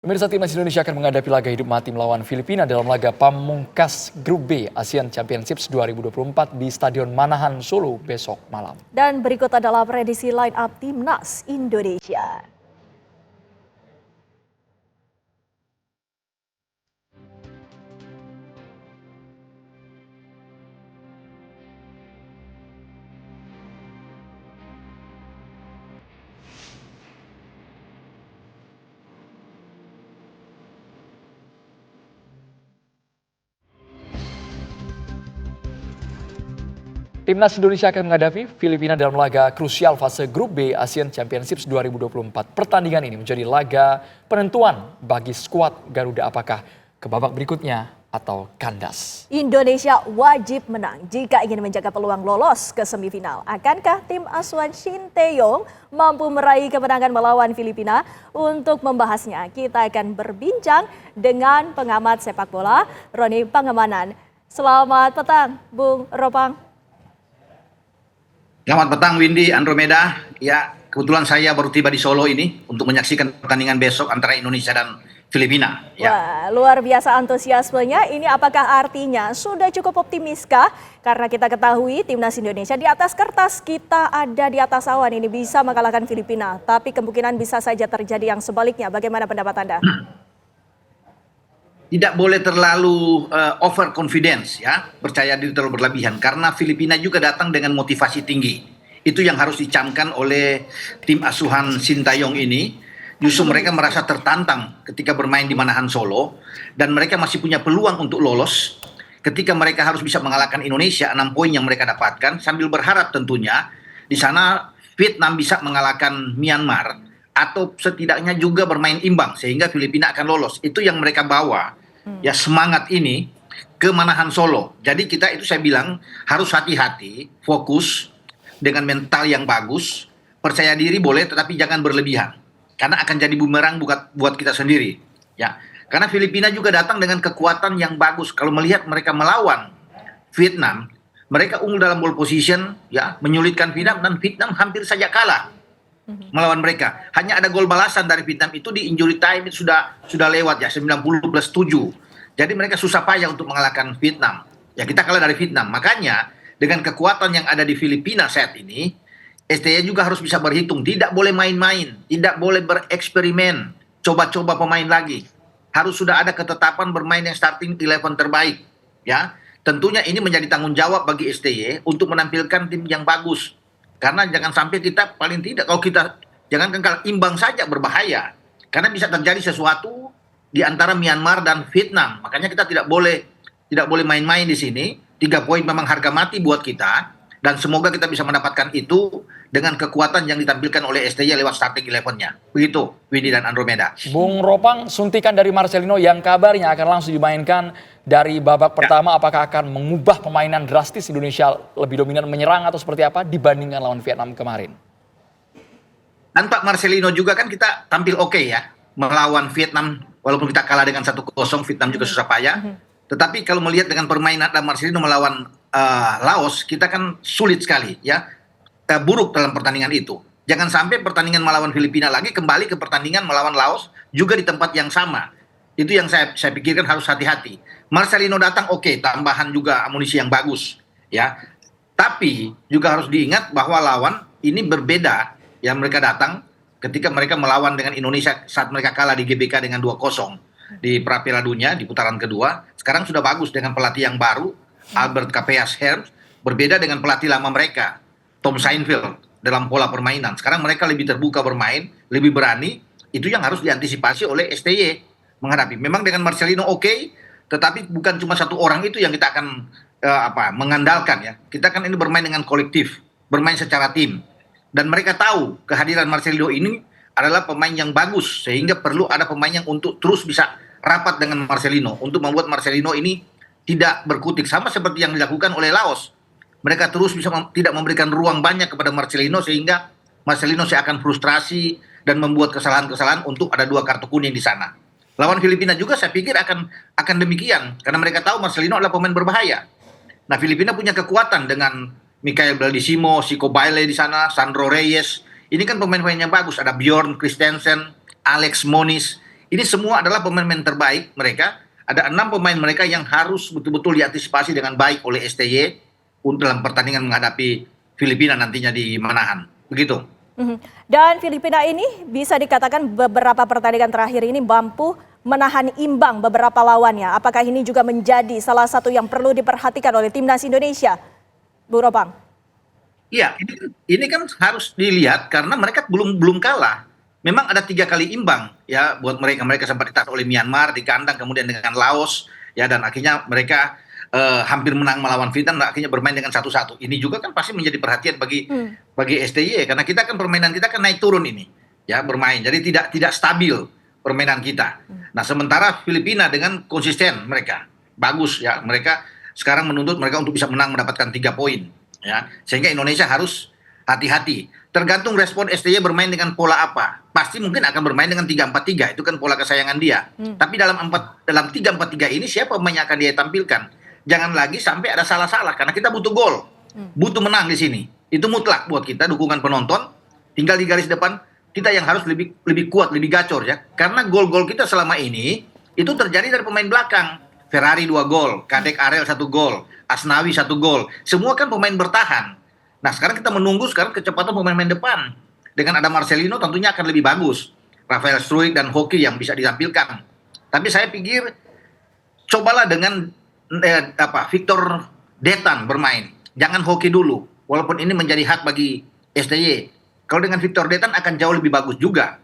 Pemirsa, timnas Indonesia akan menghadapi laga hidup mati melawan Filipina dalam laga pamungkas Grup B Asian Championships 2024 di Stadion Manahan Solo besok malam. Dan berikut adalah prediksi line up timnas Indonesia. Timnas Indonesia akan menghadapi Filipina dalam laga krusial fase Grup B Asian Championships 2024. Pertandingan ini menjadi laga penentuan bagi skuad Garuda, apakah ke babak berikutnya atau kandas. Indonesia wajib menang jika ingin menjaga peluang lolos ke semifinal. Akankah tim asuhan Shin Tae-yong mampu meraih kemenangan melawan Filipina? Untuk membahasnya, kita akan berbincang dengan pengamat sepak bola Roni Pangemanan. Selamat petang, Bung Ropang. Selamat petang Windy, Andromeda. Ya, kebetulan saya baru tiba di Solo ini untuk menyaksikan pertandingan besok antara Indonesia dan Filipina. Ya. Wah, luar biasa antusiasmenya. Ini apakah artinya sudah cukup optimiskah? Karena kita ketahui timnas Indonesia di atas kertas, kita ada di atas awan ini bisa mengalahkan Filipina. Tapi kemungkinan bisa saja terjadi yang sebaliknya. Bagaimana pendapat Anda? Tidak boleh terlalu over confidence, ya, percaya diri terlalu berlebihan, karena Filipina juga datang dengan motivasi tinggi. Itu yang harus dicamkan oleh tim asuhan Shin Tae-yong ini. Justru mereka merasa tertantang ketika bermain di Manahan Solo, dan mereka masih punya peluang untuk lolos ketika mereka harus bisa mengalahkan Indonesia. 6 poin yang mereka dapatkan, sambil berharap tentunya di sana Vietnam bisa mengalahkan Myanmar, atau setidaknya juga bermain imbang sehingga Filipina akan lolos. Itu yang mereka bawa, ya, semangat ini ke Manahan Solo. Jadi kita itu, saya bilang, harus hati-hati, fokus dengan mental yang bagus, percaya diri boleh tetapi jangan berlebihan, karena akan jadi bumerang buat kita sendiri, ya. Karena Filipina juga datang dengan kekuatan yang bagus. Kalau melihat mereka melawan Vietnam, mereka unggul dalam ball position, ya, menyulitkan Vietnam, dan Vietnam hampir saja kalah melawan mereka. Hanya ada gol balasan dari Vietnam itu di injury time, itu sudah lewat, ya, 90+7. Jadi mereka susah payah untuk mengalahkan Vietnam. Ya, kita kalah dari Vietnam. Makanya dengan kekuatan yang ada di Filipina saat ini, STY juga harus bisa berhitung. Tidak boleh main-main, tidak boleh bereksperimen, coba-coba pemain lagi. Harus sudah ada ketetapan bermain yang starting 11 terbaik, ya. Tentunya ini menjadi tanggung jawab bagi STY untuk menampilkan tim yang bagus. Karena jangan sampai kita, paling tidak kalau kita jangan kalau imbang saja berbahaya. Karena bisa terjadi sesuatu di antara Myanmar dan Vietnam. Makanya kita tidak boleh main-main di sini. 3 poin memang harga mati buat kita, dan semoga kita bisa mendapatkan itu dengan kekuatan yang ditampilkan oleh STY lewat starting 11-nya. Begitu, Windy dan Andromeda. Bung Ropang, suntikan dari Marcelino yang kabarnya akan langsung dimainkan dari babak pertama, apakah akan mengubah permainan drastis Indonesia lebih dominan menyerang atau seperti apa dibandingkan lawan Vietnam kemarin? Tanpa Marcelino juga kan kita tampil oke, ya, melawan Vietnam, walaupun kita kalah dengan 1-0, Vietnam juga susah payah. Tetapi kalau melihat dengan permainan Marcelino melawan Laos, kita kan sulit sekali, ya, buruk dalam pertandingan itu. Jangan sampai pertandingan melawan Filipina lagi kembali ke pertandingan melawan Laos juga di tempat yang sama. Itu yang saya pikirkan harus hati-hati. Marcelino datang oke, tambahan juga amunisi yang bagus, ya. Tapi juga harus diingat bahwa lawan ini berbeda, yang mereka datang ketika mereka melawan dengan Indonesia saat mereka kalah di GBK dengan 2-0 di pra-Piala Dunia di putaran kedua. Sekarang sudah bagus dengan pelatih yang baru, Albert Capeas Herms, berbeda dengan pelatih lama mereka, Tom Seinfeld, dalam pola permainan. Sekarang mereka lebih terbuka bermain, lebih berani. Itu yang harus diantisipasi oleh STY menghadapi. Memang dengan Marcelino oke, tetapi bukan cuma satu orang itu yang kita akan mengandalkan, ya. Kita kan ini bermain dengan kolektif, bermain secara tim. Dan mereka tahu kehadiran Marcelino ini adalah pemain yang bagus, sehingga perlu ada pemain yang untuk terus bisa rapat dengan Marcelino, untuk membuat Marcelino ini tidak berkutik, sama seperti yang dilakukan oleh Laos. Mereka terus bisa tidak memberikan ruang banyak kepada Marcelino, sehingga Marcelino akan frustrasi dan membuat kesalahan-kesalahan untuk ada 2 kartu kuning di sana. Lawan Filipina juga saya pikir akan demikian, karena mereka tahu Marcelino adalah pemain berbahaya. Nah, Filipina punya kekuatan dengan Mikael Baldisimo, Chico Baile di sana, Sandro Reyes. Ini kan pemain-pemain yang bagus. Ada Bjorn Christensen, Alex Moniz. Ini semua adalah pemain-pemain terbaik mereka. Ada 6 pemain mereka yang harus betul-betul diantisipasi dengan baik oleh STY untuk dalam pertandingan menghadapi Filipina nantinya di Manahan. Begitu. Dan Filipina ini bisa dikatakan beberapa pertandingan terakhir ini mampu menahan imbang beberapa lawannya. Apakah ini juga menjadi salah satu yang perlu diperhatikan oleh timnas Indonesia, Bung Ropang? Iya, ini kan harus dilihat karena mereka belum kalah. Memang ada 3 kali imbang ya buat mereka sempat ditahan oleh Myanmar di kandang, kemudian dengan Laos ya, dan akhirnya mereka hampir menang melawan Vietnam dan akhirnya bermain dengan 1-1. Ini juga kan pasti menjadi perhatian bagi STY karena kita kan permainan kita kan naik turun ini ya bermain. Jadi tidak stabil permainan kita. Nah, sementara Filipina dengan konsisten mereka bagus ya. Mereka sekarang menuntut mereka untuk bisa menang mendapatkan 3 poin ya. Sehingga Indonesia harus hati-hati. Tergantung respon STY bermain dengan pola apa. Pasti mungkin akan bermain dengan 3-4-3. Itu kan pola kesayangan dia. Tapi dalam 3-4-3 ini siapa pemain yang akan dia tampilkan? Jangan lagi sampai ada salah-salah karena kita butuh gol. Butuh menang di sini. Itu mutlak buat kita, dukungan penonton. Tinggal di garis depan kita yang harus lebih kuat, lebih gacor ya. Karena gol-gol kita selama ini itu terjadi dari pemain belakang. Ferrari 2 gol, Kadek Arel 1 gol, Asnawi 1 gol. Semua kan pemain bertahan. Nah, sekarang kita menunggu kecepatan pemain-pemain depan. Dengan ada Marcelino tentunya akan lebih bagus. Rafael Struijk dan Hoki yang bisa ditampilkan. Tapi saya pikir cobalah dengan Victor Detan bermain. Jangan Hoki dulu. Walaupun ini menjadi hak bagi STY. Kalau dengan Victor Detan akan jauh lebih bagus juga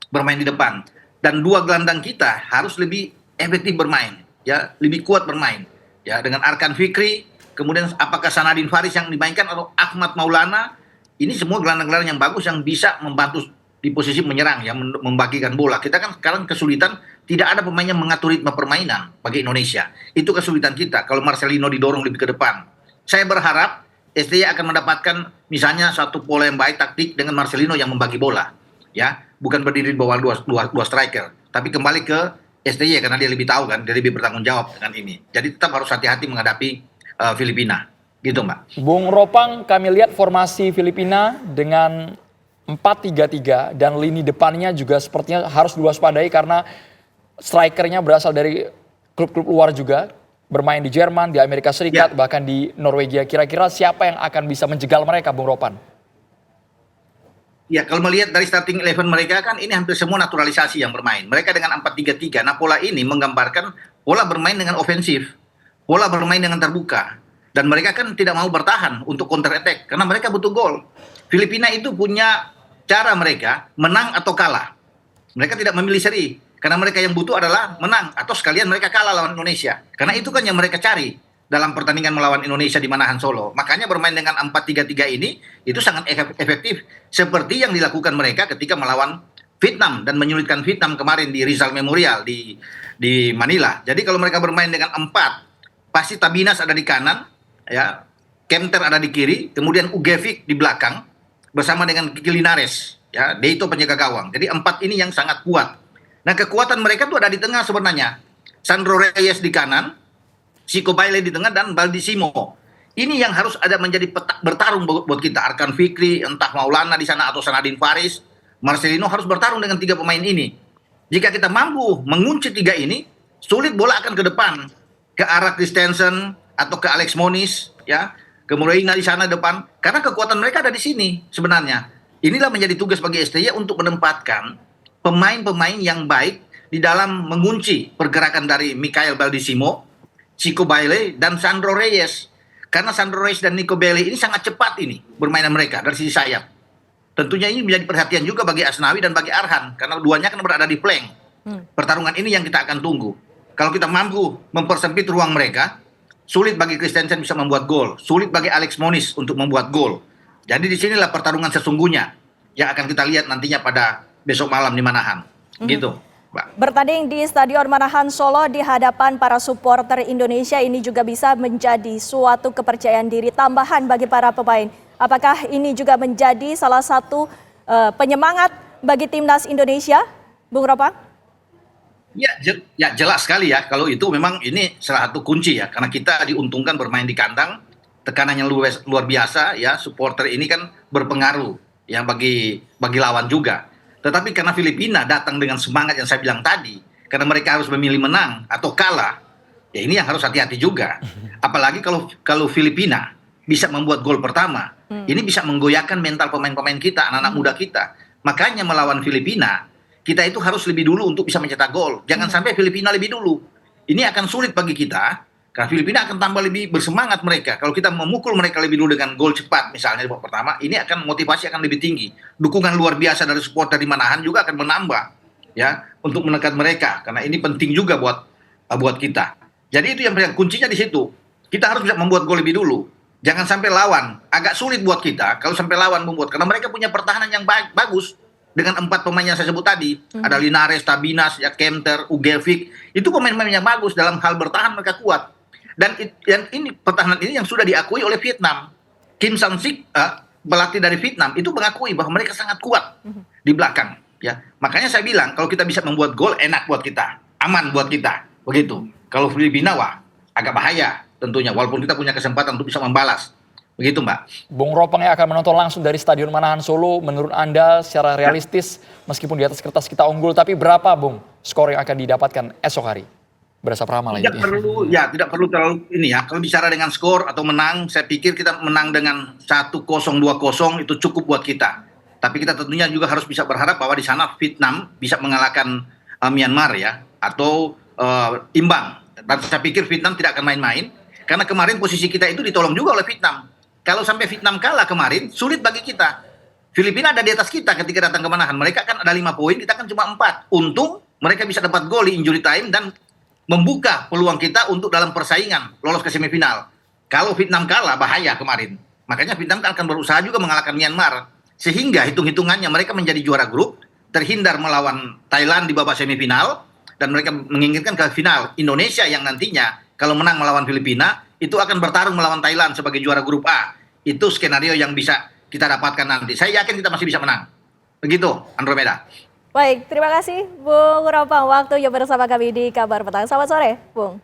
bermain di depan. Dan 2 gelandang kita harus lebih efektif bermain, ya, lebih kuat bermain. Ya, dengan Arkan Fikri, kemudian apakah Sanadin Faris yang dimainkan atau Ahmad Maulana, ini semua gelandang-gelandang yang bagus yang bisa membantu di posisi menyerang, ya, membagikan bola. Kita kan sekarang kesulitan, tidak ada pemain yang mengatur ritme permainan bagi Indonesia. Itu kesulitan kita kalau Marcelino didorong lebih ke depan. Saya berharap STY akan mendapatkan misalnya satu pola yang baik taktik dengan Marcelino yang membagi bola. Ya, bukan berdiri di bawah dua striker, tapi kembali ke STY karena dia lebih tahu kan, dia lebih bertanggung jawab dengan ini. Jadi tetap harus hati-hati menghadapi Filipina. Gitu, Mbak. Bung Ropang, kami lihat formasi Filipina dengan 4-3-3 dan lini depannya juga sepertinya harus diwaspadai karena strikernya berasal dari klub-klub luar juga, bermain di Jerman, di Amerika Serikat, bahkan di Norwegia. Kira-kira siapa yang akan bisa menjegal mereka, Bung Ropan? Ya, kalau melihat dari starting 11 mereka kan ini hampir semua naturalisasi yang bermain. Mereka dengan 4-3-3. Nah, pola ini menggambarkan pola bermain dengan ofensif, pola bermain dengan terbuka. Dan mereka kan tidak mau bertahan untuk counter attack karena mereka butuh gol. Filipina itu punya cara mereka menang atau kalah. Mereka tidak memilih seri karena mereka yang butuh adalah menang atau sekalian mereka kalah lawan Indonesia. Karena itu kan yang mereka cari dalam pertandingan melawan Indonesia di Manahan Solo. Makanya bermain dengan 4-3-3 ini itu sangat efektif seperti yang dilakukan mereka ketika melawan Vietnam dan menyulitkan Vietnam kemarin di Rizal Memorial di Manila. Jadi kalau mereka bermain dengan 4, pasti Tabinas ada di kanan, ya, Kemter ada di kiri, kemudian Ugevic di belakang bersama dengan Kiki Linares, ya, Deito penjaga gawang. Jadi 4 ini yang sangat kuat. Nah, kekuatan mereka tuh ada di tengah sebenarnya. Sandro Reyes di kanan, Chico Bailey di tengah, dan Baldisimo. Ini yang harus ada menjadi bertarung buat kita. Arkan Fikri, entah Maulana di sana atau Sanadin Faris, Marcelino harus bertarung dengan 3 pemain ini. Jika kita mampu mengunci 3 ini, sulit bola akan ke depan, ke arah Christensen atau ke Alex Moniz, ya, kemudian di sana depan, karena kekuatan mereka ada di sini sebenarnya. Inilah menjadi tugas bagi STY untuk menempatkan pemain-pemain yang baik di dalam mengunci pergerakan dari Mikael Baldisimo, Chico Bailey, dan Sandro Reyes. Karena Sandro Reyes dan Nico Bailey ini sangat cepat ini permainan mereka dari sisi sayap. Tentunya ini menjadi perhatian juga bagi Asnawi dan bagi Arhan, karena duanya kan berada di flank. Pertarungan ini yang kita akan tunggu. Kalau kita mampu mempersempit ruang mereka, sulit bagi Christensen bisa membuat gol, sulit bagi Alex Moniz untuk membuat gol. Jadi disinilah pertarungan sesungguhnya yang akan kita lihat nantinya pada besok malam di Manahan. Gitu, Mbak. Bertanding di Stadion Manahan Solo di hadapan para supporter Indonesia ini juga bisa menjadi suatu kepercayaan diri tambahan bagi para pemain. Apakah ini juga menjadi salah satu penyemangat bagi timnas Indonesia, Bung Ropang? Ya, jelas sekali ya. Kalau itu memang ini salah satu kunci ya. Karena kita diuntungkan bermain di kandang, tekanan yang luar biasa ya. Supporter ini kan berpengaruh ya bagi lawan juga. Tetapi karena Filipina datang dengan semangat yang saya bilang tadi, karena mereka harus memilih menang atau kalah, ya ini yang harus hati-hati juga. Apalagi kalau Filipina bisa membuat gol pertama, ini bisa menggoyahkan mental pemain-pemain kita, anak-anak muda kita. Makanya melawan Filipina, kita itu harus lebih dulu untuk bisa mencetak gol. Jangan sampai Filipina lebih dulu. Ini akan sulit bagi kita, karena Filipina akan tambah lebih bersemangat mereka. Kalau kita memukul mereka lebih dulu dengan gol cepat, misalnya di babak pertama, ini akan motivasi akan lebih tinggi. Dukungan luar biasa dari supporter di Manahan juga akan menambah, ya, untuk menekan mereka. Karena ini penting juga buat kita. Jadi itu yang kuncinya di situ. Kita harus bisa membuat gol lebih dulu. Jangan sampai lawan agak sulit buat kita kalau sampai lawan membuat, karena mereka punya pertahanan yang bagus dengan 4 pemain yang saya sebut tadi. Ada Linares, Tabinas, ya, Kemter, Ugelvik. Itu pemain-pemain yang bagus dalam hal bertahan, mereka kuat. Dan ini pertahanan ini yang sudah diakui oleh Vietnam. Kim Sang-sik, pelatih dari Vietnam, itu mengakui bahwa mereka sangat kuat di belakang. Ya, makanya saya bilang kalau kita bisa membuat gol enak buat kita, aman buat kita, begitu. Kalau Filipina agak bahaya tentunya, walaupun kita punya kesempatan untuk bisa membalas, begitu Mbak. Bung Ropang yang akan menonton langsung dari Stadion Manahan Solo, menurut Anda secara realistis, meskipun di atas kertas kita unggul, tapi berapa Bung skor yang akan didapatkan esok hari? Berasa peramal lagi. Tidak perlu terlalu ini ya. Kalau bicara dengan skor atau menang, saya pikir kita menang dengan 1-0, 2-0 itu cukup buat kita. Tapi kita tentunya juga harus bisa berharap bahwa di sana Vietnam bisa mengalahkan Myanmar ya, atau imbang. Dan saya pikir Vietnam tidak akan main-main, karena kemarin posisi kita itu ditolong juga oleh Vietnam. Kalau sampai Vietnam kalah kemarin, sulit bagi kita. Filipina ada di atas kita ketika datang ke Manahan. Mereka kan ada 5 poin, kita kan cuma 4. Untung mereka bisa dapat gol di injury time dan membuka peluang kita untuk dalam persaingan lolos ke semifinal. Kalau Vietnam kalah, bahaya kemarin. Makanya Vietnam akan berusaha juga mengalahkan Myanmar. Sehingga hitung-hitungannya mereka menjadi juara grup, terhindar melawan Thailand di babak semifinal, dan mereka menginginkan ke final. Indonesia yang nantinya kalau menang melawan Filipina, itu akan bertarung melawan Thailand sebagai juara grup A. Itu skenario yang bisa kita dapatkan nanti. Saya yakin kita masih bisa menang. Begitu, Andromeda. Baik, terima kasih Bung Ropang waktunya bersama kami di Kabar Petang. Selamat sore, Bung.